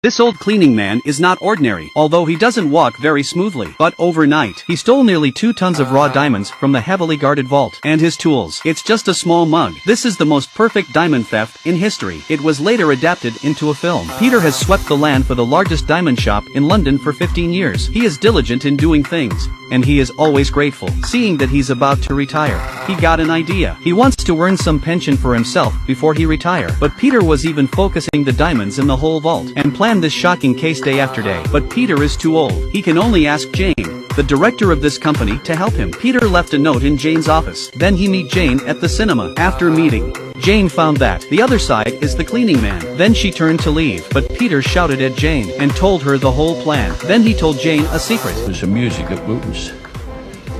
This old cleaning man is not ordinary, although he doesn't walk very smoothly. But overnight, he stole nearly 2 tons of raw diamonds from the heavily guarded vault. And his tools. It's just a small mug. This is the most perfect diamond theft in history. It was later adapted into a film. Peter has swept the land for the largest diamond shop in London for 15 years. He is diligent in doing things, and he is always grateful. Seeing that he's about to retire, he got an idea. He wants to earn some pension for himself before he retire. But Peter was even focusing the diamonds in the whole vault, and planned this shocking case day after day. But Peter is too old. He can only ask Jane, the director of this company, to help him. Peter left a note in Jane's office. Then he meet Jane at the cinema. After meeting, Jane found that the other side is the cleaning man. Then she turned to leave, but Peter shouted at Jane and told her the whole plan. Then he told Jane a secret. There's some music at Wooten's.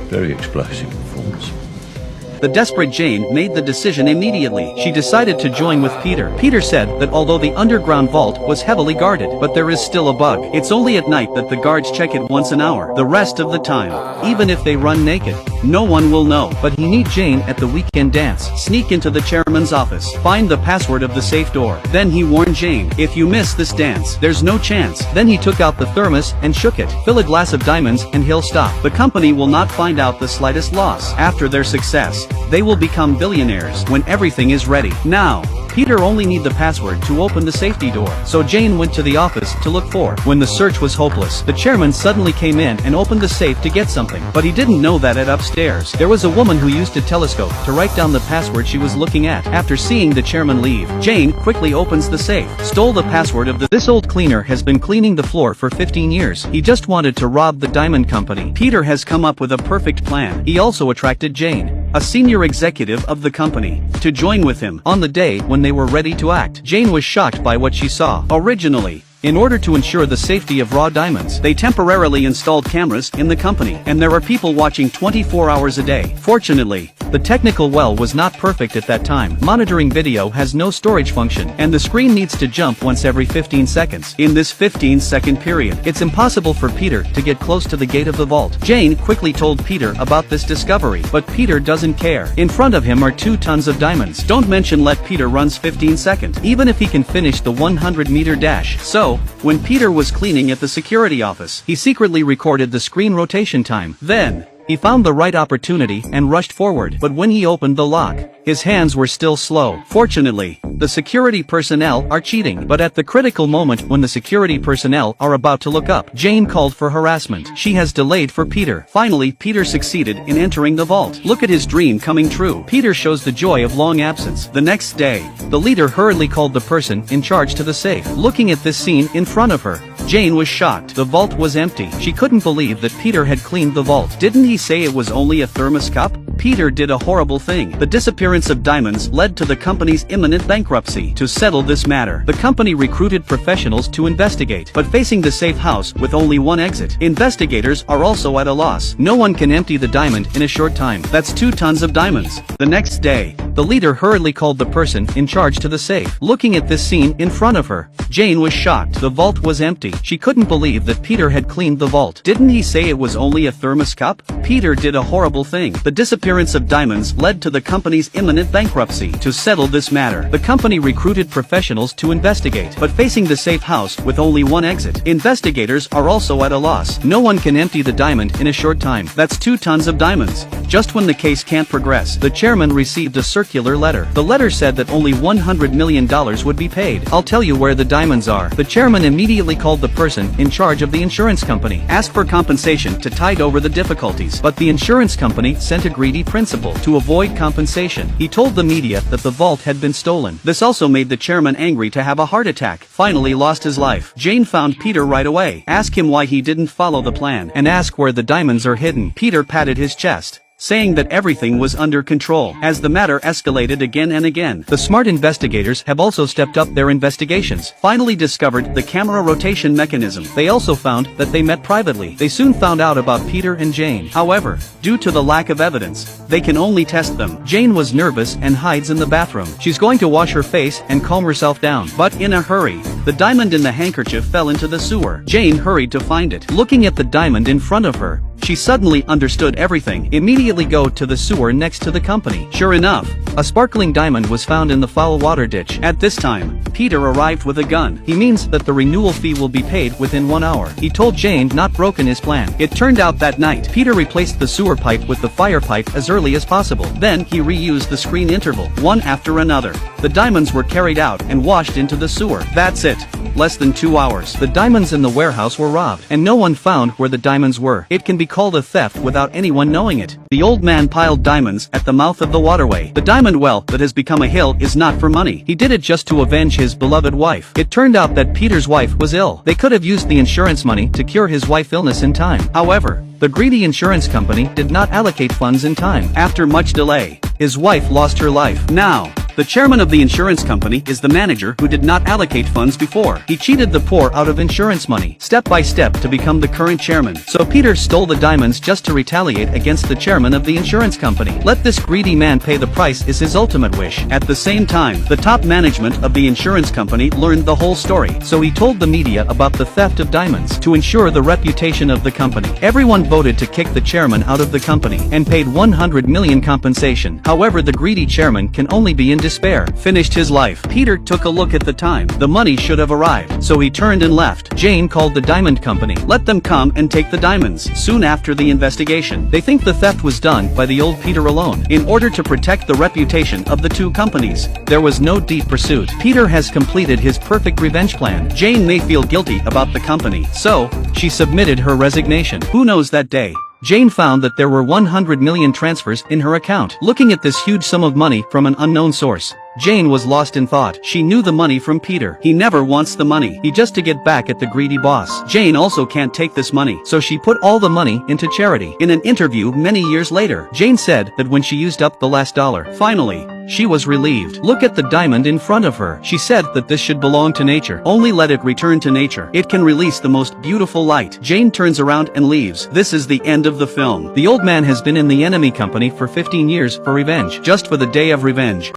Very explosive performance. The desperate Jane made the decision immediately. She decided to join with Peter. Peter said that although the underground vault was heavily guarded, but there is still a bug. It's only at night that the guards check it once an hour. The rest of the time, even if they run naked, no one will know. But he need Jane at the weekend dance. Sneak into the chairman's office. Find the password of the safe door. Then he warned Jane, if you miss this dance, there's no chance. Then he took out the thermos and shook it. Fill a glass of diamonds and he'll stop. The company will not find out the slightest loss. After their success, they will become billionaires when everything is ready. Now, Peter only need the password to open the safety door. So Jane went to the office to look for. When the search was hopeless, the chairman suddenly came in and opened the safe to get something. But he didn't know that at upstairs, there was a woman who used a telescope to write down the password she was looking at. After seeing the chairman leave, Jane quickly opens the safe, stole the password of This old cleaner has been cleaning the floor for 15 years. He just wanted to rob the diamond company. Peter has come up with a perfect plan. He also attracted Jane, a senior executive of the company, to join with him. On the day when they were ready to act, Jane was shocked by what she saw. Originally, in order to ensure the safety of raw diamonds, they temporarily installed cameras in the company, and there are people watching 24 hours a day. Fortunately, the technical well was not perfect at that time. Monitoring video has no storage function, and the screen needs to jump once every 15 seconds. In this 15-second period, it's impossible for Peter to get close to the gate of the vault. Jane quickly told Peter about this discovery, but Peter doesn't care. In front of him are 2 tons of diamonds. Don't mention let Peter runs 15 seconds, even if he can finish the 100-meter dash. So, when Peter was cleaning at the security office, he secretly recorded the screen rotation time. Then, he found the right opportunity and rushed forward. But when he opened the lock, his hands were still slow. Fortunately, the security personnel are cheating. But at the critical moment when the security personnel are about to look up, Jane called for harassment. She has delayed for Peter. Finally, Peter succeeded in entering the vault. Look at his dream coming true. Peter shows the joy of long absence. The next day, the leader hurriedly called the person in charge to the safe. Looking at this scene in front of her, Jane was shocked. The vault was empty. She couldn't believe that Peter had cleaned the vault. Didn't he say it was only a thermos cup? Peter did a horrible thing. The disappearance of diamonds led to the company's imminent bankruptcy. To settle this matter, the company recruited professionals to investigate. But facing the safe house with only one exit, investigators are also at a loss. No one can empty the diamond in a short time. That's 2 tons of diamonds. The next day, the leader hurriedly called the person in charge to the safe. Looking at this scene in front of her, Jane was shocked. The vault was empty. She couldn't believe that Peter had cleaned the vault. Didn't he say it was only a thermos cup? Peter did a horrible thing. The disappearance of diamonds led to the company's imminent bankruptcy. To settle this matter, the company recruited professionals to investigate. But facing the safe house with only one exit, investigators are also at a loss. No one can empty the diamond in a short time. That's 2 tons of diamonds. Just when the case can't progress, the chairman received a circular letter. The letter said that only $100 million would be paid. I'll tell you where the diamonds are. The chairman immediately called the person in charge of the insurance company, asked for compensation to tide over the difficulties. But the insurance company sent a greedy principal to avoid compensation. He told the media that the vault had been stolen. This also made the chairman angry to have a heart attack. Finally lost his life. Jane found Peter right away, asked him why he didn't follow the plan, and asked where the diamonds are hidden. Peter patted his chest, saying that everything was under control. As the matter escalated again and again, the smart investigators have also stepped up their investigations, finally discovered the camera rotation mechanism. They also found that they met privately. They soon found out about Peter and Jane. However, due to the lack of evidence, they can only test them. Jane was nervous and hides in the bathroom. She's going to wash her face and calm herself down. But in a hurry, the diamond in the handkerchief fell into the sewer. Jane hurried to find it. Looking at the diamond in front of her, She suddenly understood everything. Immediately go to the sewer next to the company. Sure enough, a sparkling diamond was found in the foul water ditch. At this time, Peter arrived with a gun. He means that the renewal fee will be paid within 1 hour. He told Jane not broken his plan. It turned out that night, Peter replaced the sewer pipe with the fire pipe as early as possible. Then he reused the screen interval, one after another. The diamonds were carried out and washed into the sewer. That's it. Less than 2 hours. The diamonds in the warehouse were robbed, and no one found where the diamonds were. It can be called a theft without anyone knowing it. The old man piled diamonds at the mouth of the waterway. The diamond well that has become a hill is not for money. He did it just to avenge his beloved wife. It turned out that Peter's wife was ill. They could have used the insurance money to cure his wife's illness in time. However, the greedy insurance company did not allocate funds in time. After much delay, his wife lost her life. Now, the chairman of the insurance company is the manager who did not allocate funds before. He cheated the poor out of insurance money, step by step, to become the current chairman. So Peter stole the diamonds just to retaliate against the chairman of the insurance company. Let this greedy man pay the price is his ultimate wish. At the same time, the top management of the insurance company learned the whole story. So he told the media about the theft of diamonds to ensure the reputation of the company. Everyone voted to kick the chairman out of the company and paid 100 million compensation. However, the greedy chairman can only be in despair. Finished his life. Peter took a look at the time. The money should have arrived. So he turned and left. Jane called the diamond company. Let them come and take the diamonds. Soon after the investigation, they think the theft was done by the old Peter alone. In order to protect the reputation of the two companies, there was no deep pursuit. Peter has completed his perfect revenge plan. Jane may feel guilty about the company, so she submitted her resignation. Who knows that day? Jane found that there were 100 million transfers in her account. Looking at this huge sum of money from an unknown source, Jane was lost in thought. She knew the money from Peter. He never wants the money. He just to get back at the greedy boss. Jane also can't take this money, so she put all the money into charity. In an interview many years later, Jane said that when she used up the last dollar, finally, she was relieved. Look at the diamond in front of her. She said that this should belong to nature. Only let it return to nature. It can release the most beautiful light. Jane turns around and leaves. This is the end of the film. The old man has been in the enemy company for 15 years for revenge. Just for the day of revenge.